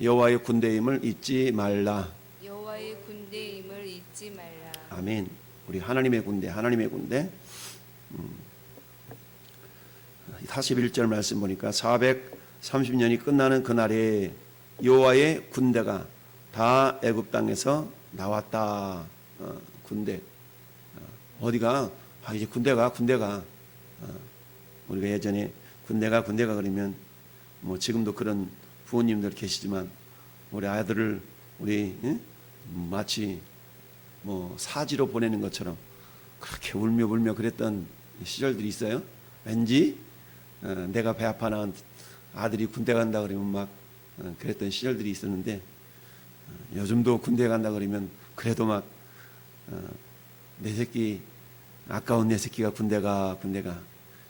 여호와의 군대임을 잊지 말라. 여호와의 군대임을 잊지 말라. 아멘. 우리 하나님의 군대, 하나님의 군대. 41절 말씀 보니까 430년이 끝나는 그날에 여호와의 군대가 다 애굽 땅에서 나왔다. 군대. 어디가? 이제 군대가. 우리가 예전에 군대가 그러면 뭐 지금도 그런 부모님들 계시지만 우리 아들을 우리 마치 뭐 사지로 보내는 것처럼 그렇게 울며 그랬던 시절들이 있어요. 왠지 내가 배 아파 난 아들이 군대 간다 그러면 막 그랬던 시절들이 있었는데 요즘도 군대 간다 그러면 그래도 막 내 새끼 아까운 내 새끼가 군대가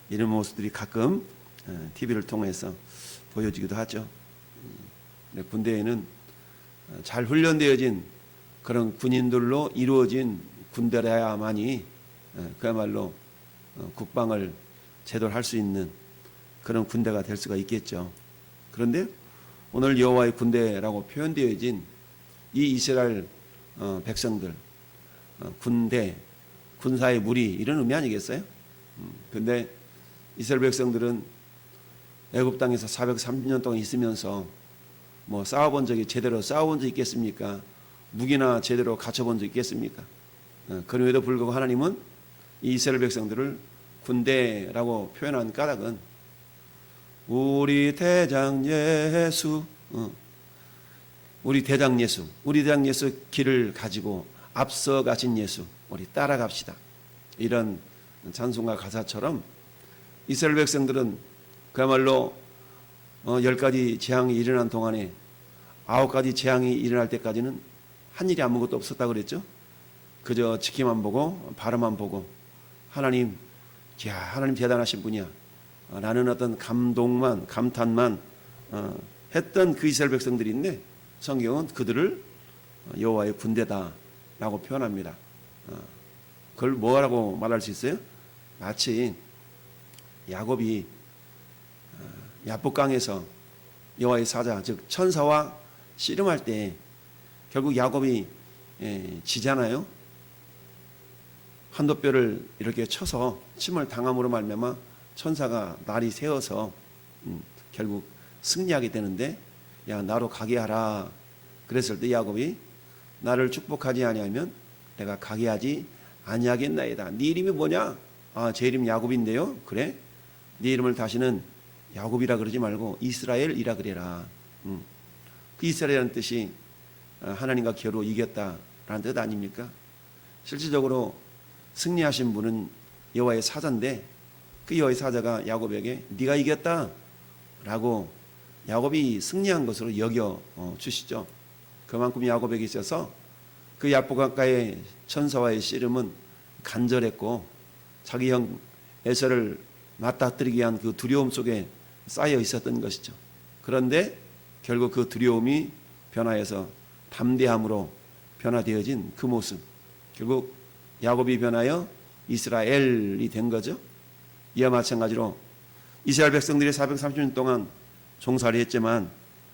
이런 모습들이 가끔 TV를 통해서 보여지기도 하죠. 군대에는 잘 훈련되어진 그런 군인들로 이루어진 군대라야만이 그야말로 국방을 제대로 할 수 있는 그런 군대가 될 수가 있겠죠. 그런데 오늘 여호와의 군대라고 표현되어진 이 이스라엘 백성들, 군대, 군사의 무리 이런 의미 아니겠어요? 근데 이스라엘 백성들은 애굽 땅에서 430년 동안 있으면서 뭐 제대로 싸워본 적 있겠습니까? 무기나 제대로 갖춰본 적 있겠습니까? 그럼에도 불구하고 하나님은 이 이스라엘 백성들을 군대라고 표현한 까닭은 우리 대장 예수 길을 가지고 앞서 가신 예수 우리 따라갑시다. 이런 찬송가 가사처럼 이스라엘 백성들은 그야말로 10가지 재앙이 일어난 동안에 9가지 재앙이 일어날 때까지는 한 일이 아무것도 없었다 그랬죠. 그저 지키만 보고 바라만 보고 하나님 대단하신 분이야 라는 어떤 감탄만 했던 그 이스라엘 백성들인데 성경은 그들을 여호와의 군대다라고 표현합니다. 그걸 뭐라고 말할 수 있어요? 마치 야곱이 야복강에서 여호와의 사자 즉 천사와 씨름할 때 결국 야곱이 지잖아요. 한도뼈를 이렇게 쳐서 침을 당함으로 말미암아 천사가 날이 새어서 결국 승리하게 되는데 야 나로 가게 하라 그랬을 때 야곱이 나를 축복하지 아니하면 내가 가게 하지 아니하겠나이다. 네 이름이 뭐냐? 제 이름 야곱인데요. 그래? 네 이름을 다시는 야곱이라 그러지 말고 이스라엘이라 그래라. 그 이스라엘이라는 뜻이 하나님과 겨루 이겼다라는 뜻 아닙니까? 실질적으로 승리하신 분은 여호와의 사자인데 그 여호와의 사자가 야곱에게 네가 이겼다라고 야곱이 승리한 것으로 여겨 주시죠. 그만큼 야곱에게 있어서 그 야복강가의 천사와의 씨름은 간절했고 자기 형 에서를 맞닥뜨리기 위한 그 두려움 속에 쌓여 있었던 것이죠. 그런데 결국 그 두려움이 변화해서 담대함으로 변화되어진 그 모습, 결국 야곱이 변하여 이스라엘이 된 거죠. 이와 마찬가지로 이스라엘 백성들이 430년 동안 종살이 했지만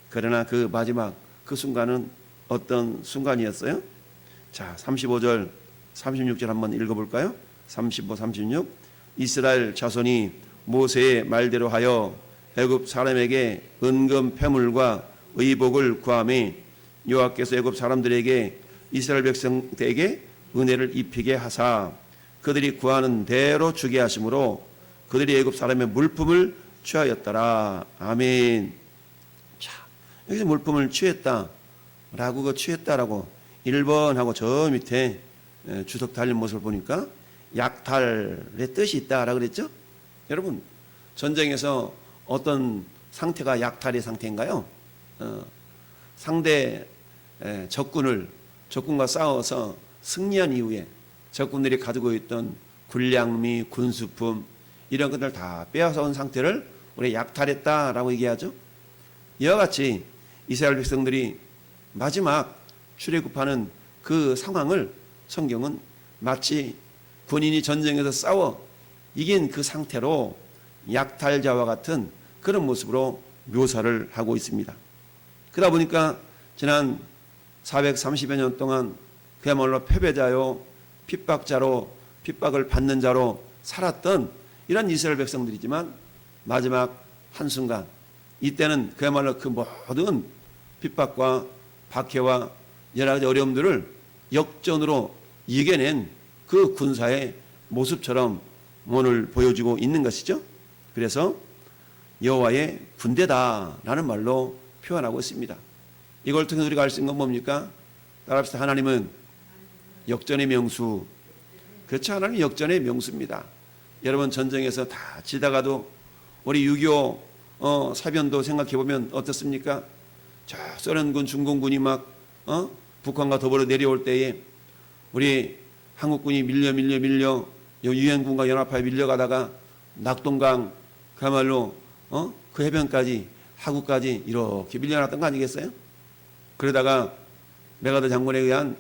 그러나 그 마지막 그 순간은 어떤 순간이었어요? 자, 35절 36절 한번 읽어볼까요? 35, 36 이스라엘 자손이 모세의 말대로 하여 애굽 사람에게 은금 패물과 의복을 구하며 여호와께서 애굽 사람들에게 이스라엘 백성에게 은혜를 입히게 하사 그들이 구하는 대로 주게 하심으로 그들이 애굽 사람의 물품을 취하였더라. 아멘. 자, 여기서 물품을 취했다라고 그 취했다라고 1번하고 저 밑에 주석 달린 모습을 보니까 약탈의 뜻이 있다라고 그랬죠? 여러분, 전쟁에서 어떤 상태가 약탈의 상태인가요? 상대 적군과 싸워서 승리한 이후에 적군들이 가지고 있던 군량미, 군수품 이런 것들 다 빼앗아온 상태를 우리가 약탈했다라고 얘기하죠. 이와 같이 이스라엘 백성들이 마지막 출애굽하는 그 상황을 성경은 마치 군인이 전쟁에서 싸워 이긴 그 상태로 약탈자와 같은 그런 모습으로 묘사를 하고 있습니다. 그러다 보니까 지난 430여 년 동안 그야말로 패배자요, 핍박자로, 핍박을 받는 자로 살았던 이런 이스라엘 백성들이지만 마지막 한순간 이때는 그야말로 그 모든 핍박과 박해와 여러 가지 어려움들을 역전으로 이겨낸 그 군사의 모습처럼 오늘 보여주고 있는 것이죠. 그래서 여호와의 군대다라는 말로 표현하고 있습니다. 이걸 통해서 우리가 알 수 있는 건 뭡니까? 따라합시다. 하나님은 역전의 명수. 그렇죠. 하나님은 역전의 명수입니다. 여러분 전쟁에서 다 지다가도 우리 6.25 사변도 생각해보면 어떻습니까? 저 소련군 중공군이 막 북한과 더불어 내려올 때에 우리 한국군이 밀려 유엔군과 연합하에 밀려가다가 낙동강 그야말로 그 해변까지 하구까지 이렇게 밀려났던 거 아니겠어요? 그러다가 메가더 장군에 의한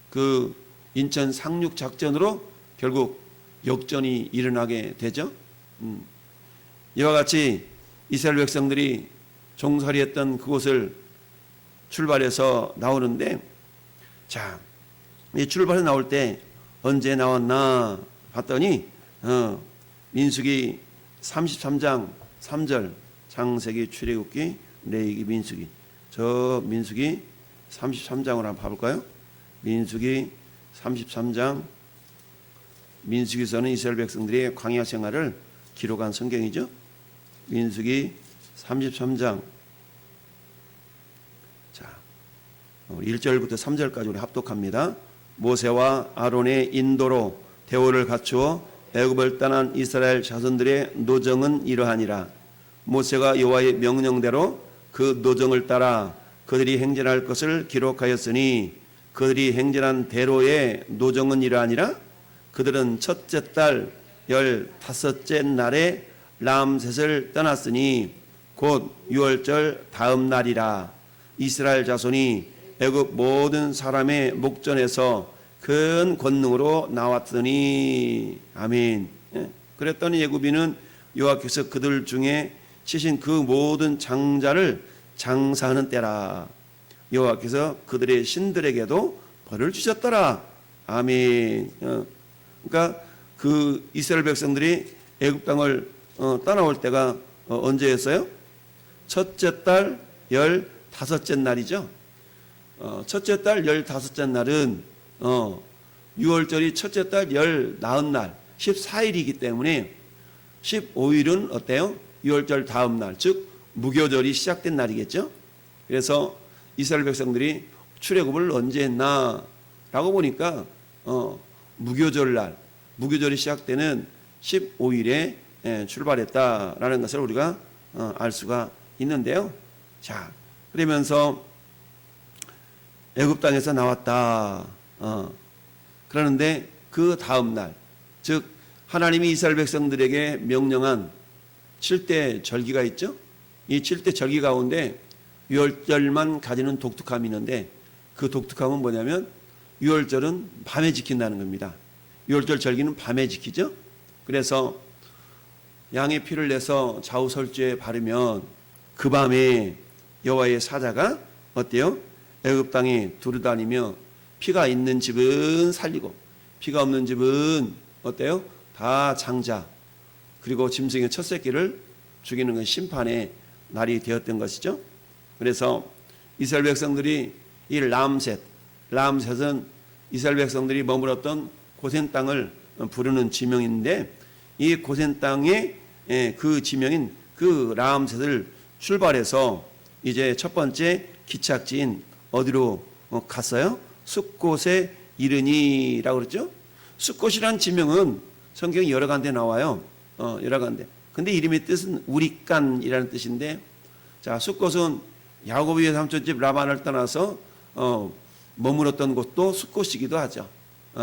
그 인천 상륙 작전으로 결국 역전이 일어나게 되죠. 이와 같이 이스라엘 백성들이 종살이했던 그곳을 출발해서 나오는데, 자, 이 출발해 나올 때 언제 나왔나 봤더니 민수기 33장 3절, 창세기, 출애굽기, 레위기, 민수기. 저 민수기 33장으로 한번 봐볼까요? 민수기 33장. 민수기서는 이스라엘 백성들의 광야 생활을 기록한 성경이죠. 민수기 33장. 자, 우리 1절부터 3절까지 우리 합독합니다. 모세와 아론의 인도로 대오를 갖추어 애굽을 떠난 이스라엘 자손들의 노정은 이러하니라. 모세가 여호와의 명령대로 그 노정을 따라 그들이 행진할 것을 기록하였으니 그들이 행진한 대로의 노정은 이러하니라. 그들은 첫째 달 15째 날에 람셋을 떠났으니 곧 6월절 다음 날이라. 이스라엘 자손이 애굽 모든 사람의 목전에서 큰 권능으로 나왔더니. 아멘. 그랬더니 애굽인은 여호와께서 그들 중에 치신 그 모든 장자를 장사하는 때라. 여호와께서 그들의 신들에게도 벌을 주셨더라. 아멘. 그러니까 그 이스라엘 백성들이 애굽 땅을 떠나올 때가 언제였어요? 첫째 달 15째 날이죠. 첫째 달 15째 날은 6월절이 첫째 달 19날 14일이기 때문에 15일은 어때요? 6월절 다음 날, 즉 무교절이 시작된 날이겠죠. 그래서 이스라엘 백성들이 출애굽을 언제 했나 라고 보니까 무교절 날, 무교절이 시작되는 15일에 출발했다라는 것을 우리가 알 수가 있는데요. 자, 그러면서 애굽 땅에서 나왔다. 그러는데 그 다음 날, 즉 하나님이 이스라엘 백성들에게 명령한 7대 절기가 있죠. 이 7대 절기 가운데 6월절만 가지는 독특함이 있는데, 그 독특함은 뭐냐면 6월절은 밤에 지킨다는 겁니다. 6월절 절기는 밤에 지키죠. 그래서 양의 피를 내서 좌우설주에 바르면 그 밤에 여호와의 사자가 어때요? 애굽 땅에 두루다니며 피가 있는 집은 살리고 피가 없는 집은 어때요? 다 장자 그리고 짐승의 첫 새끼를 죽이는 건 심판의 날이 되었던 것이죠. 그래서 이스라엘 백성들이 이 람셋은 이스라엘 백성들이 머물었던 고센 땅을 부르는 지명인데, 이 고센 땅의 그 지명인 그 람셋을 출발해서 이제 첫 번째 기착지인 어디로 갔어요? 숫곳에 이르니라고 그랬죠. 숫곳이란 지명은 성경이 여러 군데 나와요. 여러 군데. 근데 이름의 뜻은 우리간이라는 뜻인데, 자, 숫곳은 야곱의 삼촌집 라반을 떠나서 머물었던 곳도 숫곳이기도 하죠.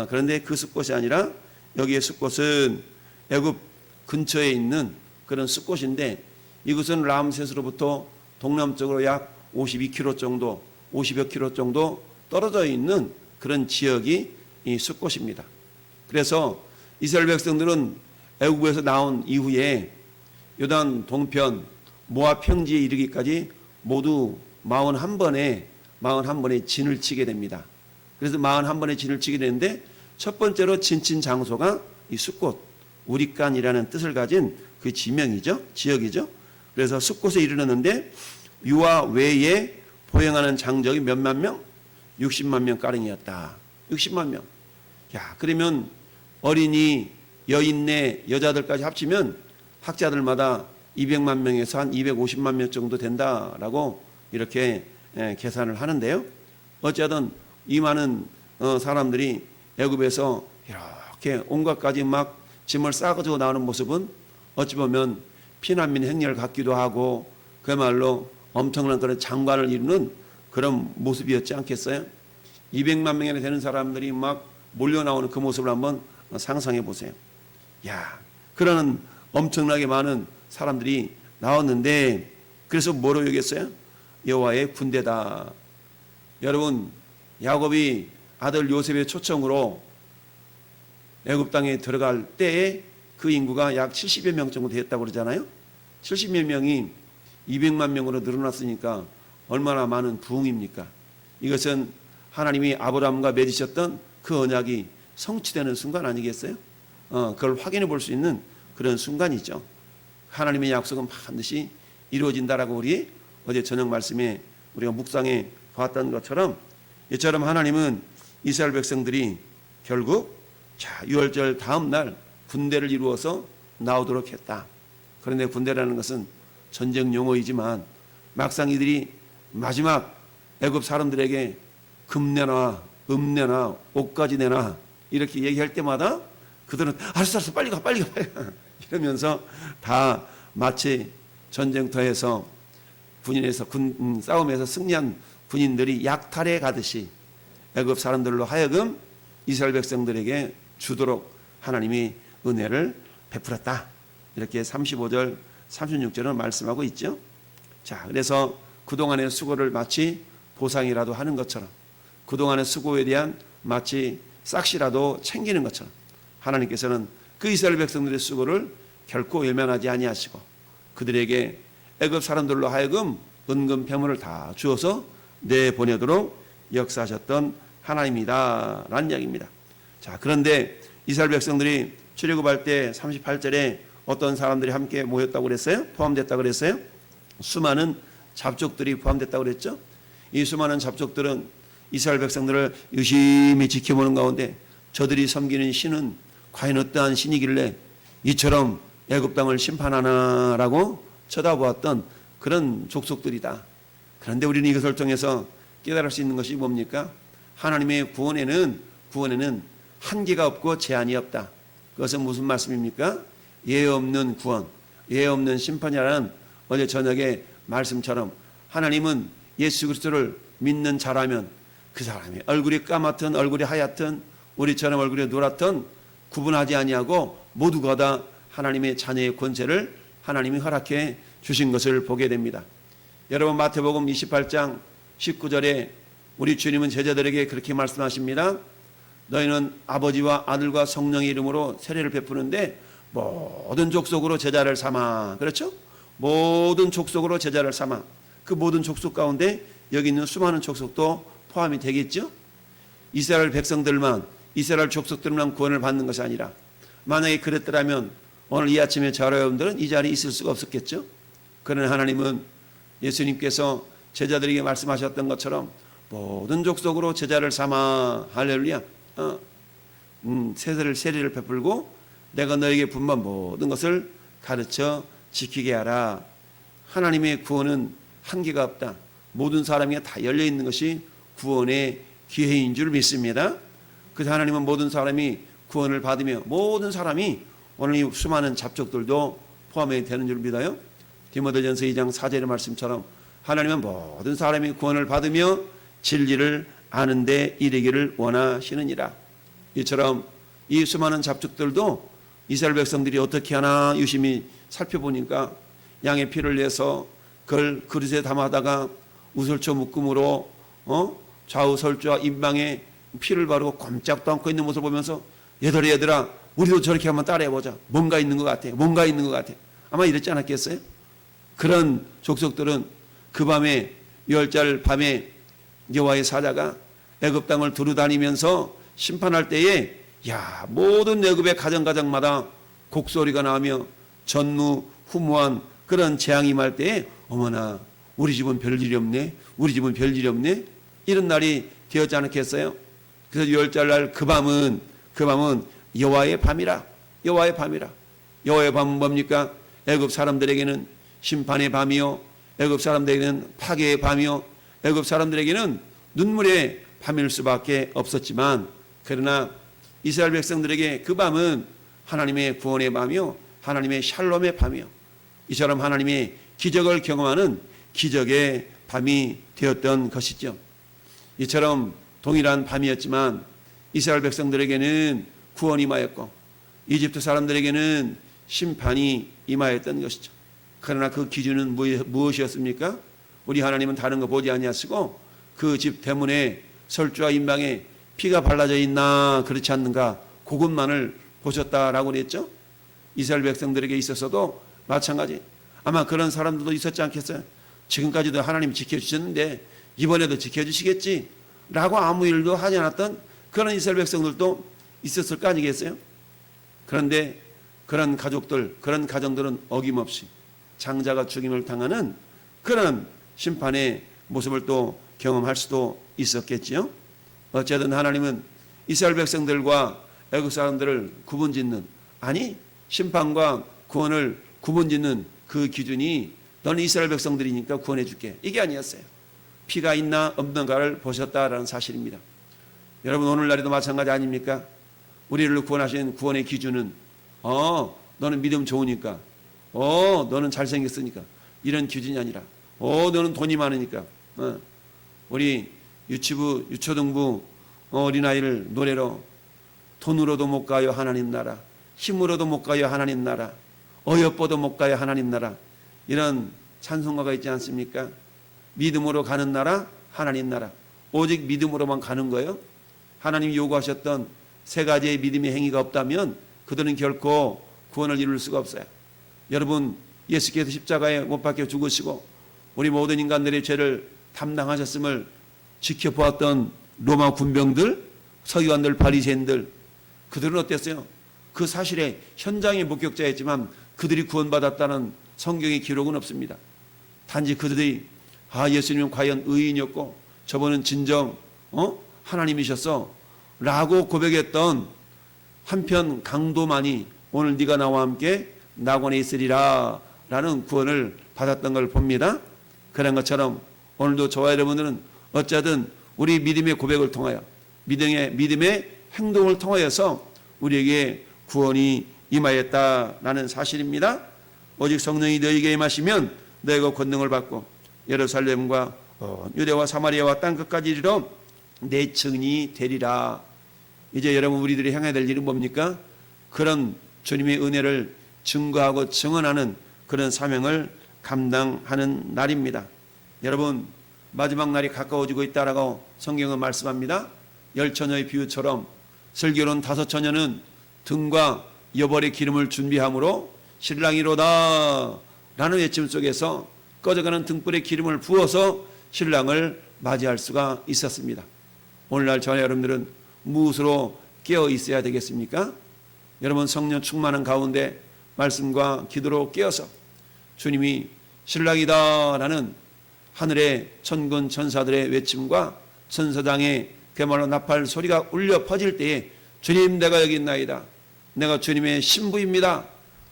그런데 그 숫곳이 아니라 여기의 숫곳은 애굽 근처에 있는 그런 숫곳인데, 이곳은 람셋으로부터 동남쪽으로 약 52km 정도, 50여 킬로 정도 떨어져 있는 그런 지역이 이 숫곳입니다. 그래서 이스라엘 백성들은 애굽에서 나온 이후에 요단 동편 모압 평지에 이르기까지 모두 41번의 진을 치게 됩니다. 그래서 41번의 진을 치게 되는데 첫 번째로 진친 장소가 이 숫곳, 우리간이라는 뜻을 가진 그 지명이죠. 지역이죠. 그래서 숫곳에 이르렀는데 유아 외에 보행하는 장정이 몇만 명? 60만 명 가량이었다. 60만 명. 야, 그러면 어린이, 여인네, 여자들까지 합치면 학자들마다 200만 명에서 한 250만 명 정도 된다라고 이렇게 계산을 하는데요. 어쨌든 이 많은 사람들이 애굽에서 이렇게 온갖 가지 막 짐을 싸가지고 나오는 모습은 어찌 보면 피난민 행렬 같기도 하고 그야말로 엄청난 그런 장관을 이루는 그런 모습이었지 않겠어요? 200만 명이나 되는 사람들이 막 몰려 나오는 그 모습을 한번 상상해 보세요. 야, 그런 엄청나게 많은 사람들이 나왔는데 그래서 뭐로 여겼어요? 여호와의 군대다. 여러분, 야곱이 아들 요셉의 초청으로 애굽 땅에 들어갈 때에 그 인구가 약 70여 명 정도 되었다고 그러잖아요. 70여 명이 200만 명으로 늘어났으니까 얼마나 많은 부흥입니까? 이것은 하나님이 아브라함과 맺으셨던 그 언약이 성취되는 순간 아니겠어요? 그걸 확인해 볼 수 있는 그런 순간이죠. 하나님의 약속은 반드시 이루어진다라고 우리 어제 저녁 말씀에 우리가 묵상해 봤던 것처럼 이처럼 하나님은 이스라엘 백성들이 결국 유월절 다음 날 군대를 이루어서 나오도록 했다. 그런데 군대라는 것은 전쟁 용어이지만 막상 이들이 마지막 애굽 사람들에게 금 내놔, 음 내놔, 옷까지 내놔 이렇게 얘기할 때마다 그들은 알았어 빨리 가 이러면서 다 마치 전쟁터에서 군인에서 싸움에서 승리한 군인들이 약탈해 가듯이 애굽 사람들로 하여금 이스라엘 백성들에게 주도록 하나님이 은혜를 베풀었다. 이렇게 35절 36절은 말씀하고 있죠. 자, 그래서 그동안의 수고를 마치 보상이라도 하는 것처럼 그동안의 수고에 대한 마치 싹시라도 챙기는 것처럼 하나님께서는 그 이스라엘 백성들의 수고를 결코 외면하지 아니하시고 그들에게 애굽 사람들로 하여금 은금 패물을 다 주어서 내보내도록 역사하셨던 하나님이다라는 이야기입니다. 자, 그런데 이스라엘 백성들이 출애굽할 때 38절에 어떤 사람들이 함께 모였다고 그랬어요? 포함됐다고 그랬어요? 수많은 잡족들이 포함됐다고 그랬죠? 이 수많은 잡족들은 이스라엘 백성들을 유심히 지켜보는 가운데 저들이 섬기는 신은 과연 어떠한 신이길래 이처럼 애굽 땅을 심판하나라고 쳐다보았던 그런 족속들이다. 그런데 우리는 이것을 통해서 깨달을 수 있는 것이 뭡니까? 하나님의 구원에는 한계가 없고 제한이 없다. 그것은 무슨 말씀입니까? 예 없는 구원, 예 없는 심판이라는 어제 저녁에 말씀처럼 하나님은 예수 그리스도를 믿는 자라면 그 사람이 얼굴이 까맣든 얼굴이 하얗든 우리처럼 얼굴이 노랗든 구분하지 아니하고 모두가 다 하나님의 자녀의 권세를 하나님이 허락해 주신 것을 보게 됩니다. 여러분 마태복음 28장 19절에 우리 주님은 제자들에게 그렇게 말씀하십니다. 너희는 아버지와 아들과 성령의 이름으로 세례를 베푸는데 모든 족속으로 제자를 삼아. 그렇죠? 모든 족속으로 제자를 삼아. 그 모든 족속 가운데 여기 있는 수많은 족속도 포함이 되겠죠? 이스라엘 백성들만 이스라엘 족속들만 구원을 받는 것이 아니라 만약에 그랬더라면 오늘 이 아침에 저와 여러분들은 이 자리에 있을 수가 없었겠죠? 그러나 하나님은 예수님께서 제자들에게 말씀하셨던 것처럼 모든 족속으로 제자를 삼아. 할렐루야. 세례를 베풀고 내가 너에게 분부한 모든 것을 가르쳐 지키게 하라. 하나님의 구원은 한계가 없다. 모든 사람이 다 열려있는 것이 구원의 기회인 줄 믿습니다. 그래서 하나님은 모든 사람이 구원을 받으며 모든 사람이 오늘 이 수많은 잡족들도 포함이 되는 줄 믿어요. 디모데전서 2장 4절의 말씀처럼 하나님은 모든 사람이 구원을 받으며 진리를 아는 데 이르기를 원하시느니라. 이처럼 이 수많은 잡족들도 이스라엘 백성들이 어떻게 하나 유심히 살펴보니까 양의 피를 내서 그걸 그릇에 담아다가 우슬초 묶음으로 좌우 설주와 임방에 피를 바르고 꼼짝도 않고 있는 모습을 보면서 얘들아 우리도 저렇게 한번 따라해보자. 뭔가 있는 것 같아. 아마 이랬지 않았겠어요? 그런 족속들은 그 밤에 유월절 밤에 여호와의 사자가 애굽 땅을 두루다니면서 심판할 때에 모든 애굽의 가정가정마다 곡소리가 나며 전무후무한 그런 재앙이 임할 때에 어머나 우리 집은 별일이 없네, 우리 집은 별일이 없네, 이런 날이 되었지 않겠어요? 그래서 유월절날 그 밤은 여호와의 밤이라. 여호와의 밤이라. 여호와의 밤은 뭡니까? 애굽 사람들에게는 심판의 밤이요, 애굽 사람들에게는 파괴의 밤이요, 애굽 사람들에게는 눈물의 밤일 수밖에 없었지만, 그러나 이스라엘 백성들에게 그 밤은 하나님의 구원의 밤이요, 하나님의 샬롬의 밤이요, 이처럼 하나님의 기적을 경험하는 기적의 밤이 되었던 것이죠. 이처럼 동일한 밤이었지만 이스라엘 백성들에게는 구원이 임하였고 이집트 사람들에게는 심판이 임하였던 것이죠. 그러나 그 기준은 무엇이었습니까? 우리 하나님은 다른 거 보지 아니하시고 그 집 대문에 설주와 인방에 피가 발라져 있나 그렇지 않는가 그것만을 보셨다라고 그랬죠. 이스라엘 백성들에게 있어서도 마찬가지. 아마 그런 사람들도 있었지 않겠어요? 지금까지도 하나님 지켜주셨는데 이번에도 지켜주시겠지 라고 아무 일도 하지 않았던 그런 이스라엘 백성들도 있었을 거 아니겠어요? 그런데 그런 가족들, 그런 가정들은 어김없이 장자가 죽임을 당하는 그런 심판의 모습을 또 경험할 수도 있었겠지요. 어쨌든 하나님은 이스라엘 백성들과 애굽 사람들을 구분짓는, 아니 심판과 구원을 구분짓는 그 기준이 너는 이스라엘 백성들이니까 구원해 줄게, 이게 아니었어요. 피가 있나 없는가를 보셨다라는 사실입니다. 여러분 오늘날에도 마찬가지 아닙니까? 우리를 구원하신 구원의 기준은 너는 믿음 좋으니까, 너는 잘생겼으니까, 이런 기준이 아니라 너는 돈이 많으니까. 우리 유치부 유초등부 어린아이를 노래로 돈으로도 못 가요 하나님 나라, 힘으로도 못 가요 하나님 나라, 어여뻐도 못 가요 하나님 나라, 이런 찬송가가 있지 않습니까? 믿음으로 가는 나라, 하나님 나라. 오직 믿음으로만 가는 거예요. 하나님이 요구하셨던 세 가지의 믿음의 행위가 없다면 그들은 결코 구원을 이룰 수가 없어요. 여러분 예수께서 십자가에 못 박혀 죽으시고 우리 모든 인간들의 죄를 담당하셨음을 지켜보았던 로마 군병들, 서기관들, 바리새인들, 그들은 어땠어요? 그 사실에 현장의 목격자였지만 그들이 구원받았다는 성경의 기록은 없습니다. 단지 그들이 예수님은 과연 의인이었고 저분은 진정 하나님이셨어 라고 고백했던 한편 강도만이 오늘 네가 나와 함께 낙원에 있으리라 라는 구원을 받았던 걸 봅니다. 그런 것처럼 오늘도 저와 여러분들은 어쨌든 우리 믿음의 고백을 통하여 믿음의 행동을 통하여서 우리에게 구원이 임하였다라는 사실입니다. 오직 성령이 너희에게 임하시면 너희가 권능을 받고 예루살렘과 유대와 사마리아와 땅끝까지 이르러 내 증인이 되리라. 이제 여러분 우리들이 향해야 될 일은 뭡니까? 그런 주님의 은혜를 증거하고 증언하는 그런 사명을 감당하는 날입니다. 여러분 마지막 날이 가까워지고 있다라고 성경은 말씀합니다. 10처녀의 비유처럼 슬기로운 5처녀는 등과 여벌의 기름을 준비함으로 신랑이로다 라는 외침 속에서 꺼져가는 등불에 기름을 부어서 신랑을 맞이할 수가 있었습니다. 오늘날 저와 여러분들은 무엇으로 깨어 있어야 되겠습니까? 여러분 성령 충만한 가운데 말씀과 기도로 깨어서 주님이 신랑이다 라는 하늘의 천군 천사들의 외침과 천사장의 그야말로 나팔 소리가 울려 퍼질 때에 주님 내가 여기 있나이다, 내가 주님의 신부입니다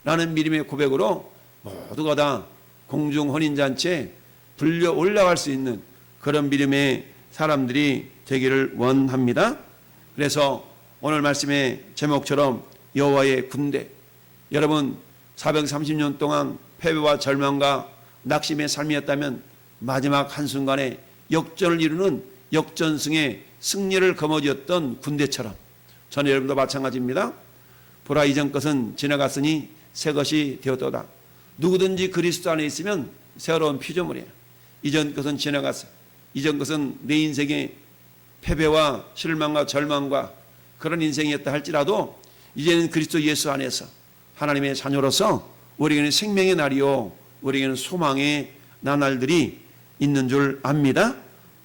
라는 믿음의 고백으로 모두가 다 공중 혼인잔치에 불려 올라갈 수 있는 그런 믿음의 사람들이 되기를 원합니다. 그래서 오늘 말씀의 제목처럼 여호와의 군대, 여러분 430년 동안 패배와 절망과 낙심의 삶이었다면 마지막 한순간에 역전을 이루는 역전승의 승리를 거머쥐었던 군대처럼 저는 여러분도 마찬가지입니다. 보라 이전 것은 지나갔으니 새 것이 되었도다. 누구든지 그리스도 안에 있으면 새로운 피조물이에요. 이전 것은 지나갔어. 이전 것은 내 인생의 패배와 실망과 절망과 그런 인생이었다 할지라도 이제는 그리스도 예수 안에서 하나님의 자녀로서 우리에게는 생명의 날이요 우리에게는 소망의 나날들이 있는 줄 압니다.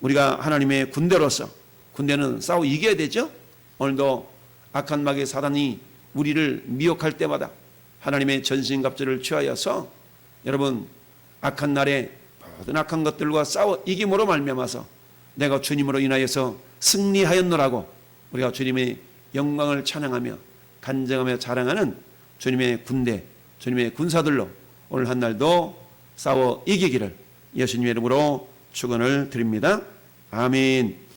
우리가 하나님의 군대로서, 군대는 싸워 이겨야 되죠. 오늘도 악한 마귀 사단이 우리를 미혹할 때마다 하나님의 전신갑주를 취하여서 여러분 악한 날에 모든 악한 것들과 싸워 이김으로 말미암아서 내가 주님으로 인하여서 승리하였노라고 우리가 주님의 영광을 찬양하며 간증하며 자랑하는 주님의 군대, 주님의 군사들로 오늘 한 날도 싸워 이기기를 예수님의 이름으로 축원을 드립니다. 아멘.